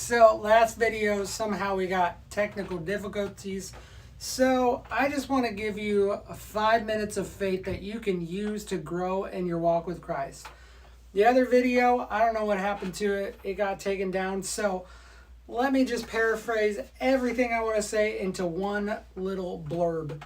So last video, somehow we got technical difficulties. So I just want to give you 5 minutes of faith that you can use to grow in your walk with Christ. The other video, I don't know what happened to it. It got taken down. So let me just paraphrase everything I want to say into one little blurb.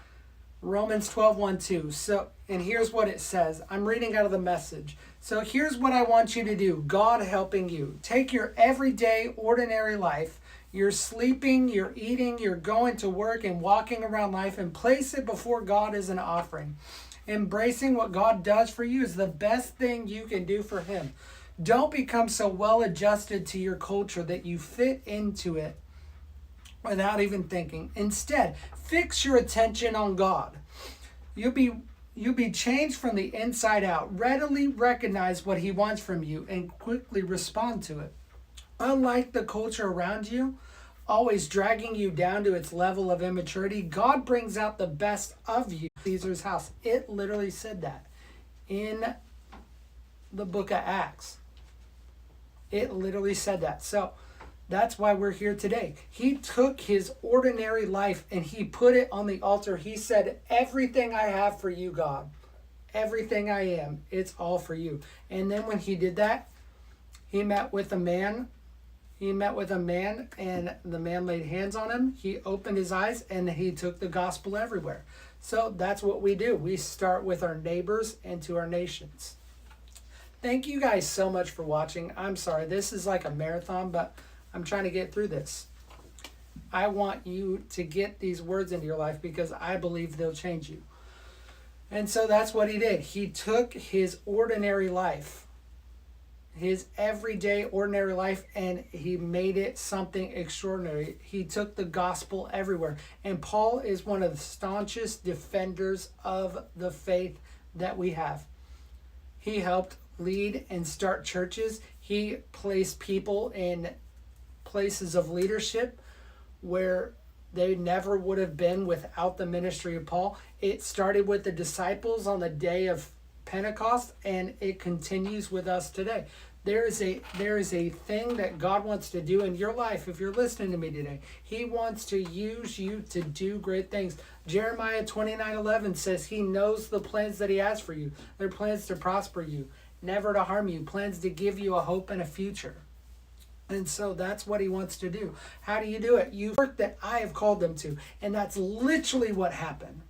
Romans 12:1-2. So, and here's what it says. I'm reading out of the Message. So here's what I want you to do. God helping you. Take your everyday, ordinary life. You're sleeping, you're eating, you're going to work and walking around life, and place it before God as an offering. Embracing what God does for you is the best thing you can do for Him. Don't become so well adjusted to your culture that you fit into it without even thinking. Instead, fix your attention on God. You'll be changed from the inside out. Readily recognize what He wants from you and quickly respond to it. Unlike the culture around you, always dragging you down to its level of immaturity, God brings out the best of you. Caesar's house. It literally said that in the book of Acts. It literally said that. So that's why we're here today. He took His ordinary life and He put it on the altar. He said, everything I have for you, God, everything I am, it's all for you. And then when He did that, He met with a man. And the man laid hands on him. He opened his eyes and He took the gospel everywhere. So that's what we do. We start with our neighbors and to our nations. Thank you guys so much for watching. I'm sorry, this is like a marathon, but I'm trying to get through this. I want you to get these words into your life because I believe they'll change you. And so that's what He did. He took His ordinary life, His everyday ordinary life, and He made it something extraordinary. He took the gospel everywhere. And Paul is one of the staunchest defenders of the faith that we have. He helped lead and start churches. He placed people in places of leadership where they never would have been without the ministry of Paul. It started with the disciples on the day of Pentecost, and it continues with us today. There is a thing that God wants to do in your life. If you're listening to me today, He wants to use you to do great things. Jeremiah 29:11 says He knows the plans that He has for you. They're plans to prosper you, never to harm you, plans to give you a hope and a future. And so that's what He wants to do. How do you do it? You work that I have called them to. And that's literally what happened.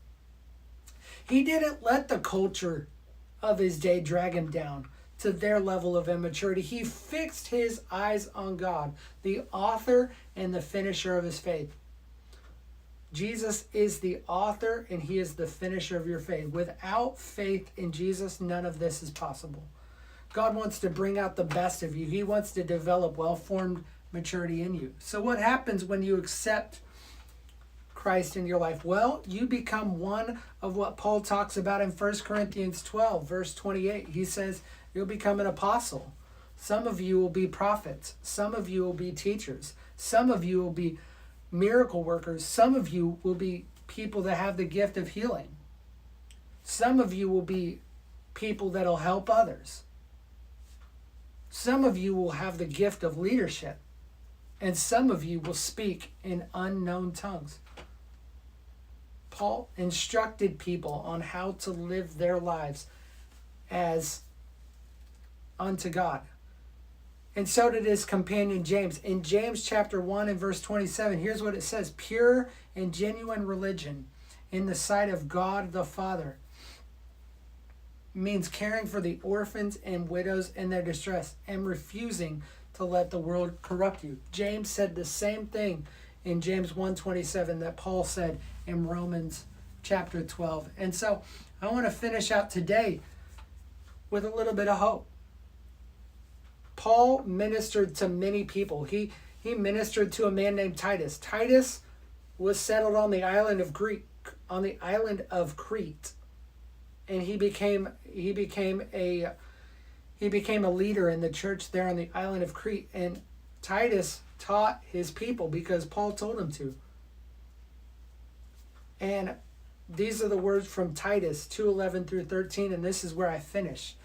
He didn't let the culture of His day drag Him down to their level of immaturity. He fixed His eyes on God, the author and the finisher of His faith. Jesus is the author and He is the finisher of your faith. Without faith in Jesus, none of this is possible. God wants to bring out the best of you. He wants to develop well-formed maturity in you. So what happens when you accept Christ in your life? Well, you become one of what Paul talks about in 1 Corinthians 12, verse 28. He says, you'll become an apostle. Some of you will be prophets. Some of you will be teachers. Some of you will be miracle workers. Some of you will be people that have the gift of healing. Some of you will be people that will help others. Some of you will have the gift of leadership. And some of you will speak in unknown tongues. Paul instructed people on how to live their lives as unto God. And so did his companion James. In James chapter 1 and verse 27, here's what it says. Pure and genuine religion in the sight of God the Father means caring for the orphans and widows in their distress and refusing to let the world corrupt you. James said the same thing in James 1:27 that Paul said in Romans chapter 12. And so I want to finish out today with a little bit of hope. Paul ministered to many people. He ministered to a man named Titus. Titus was settled on the island of Crete. And he became a leader in the church there on the island of Crete. And Titus taught his people because Paul told him to. And these are the words from Titus 2:11 through 13, and this is where I finish.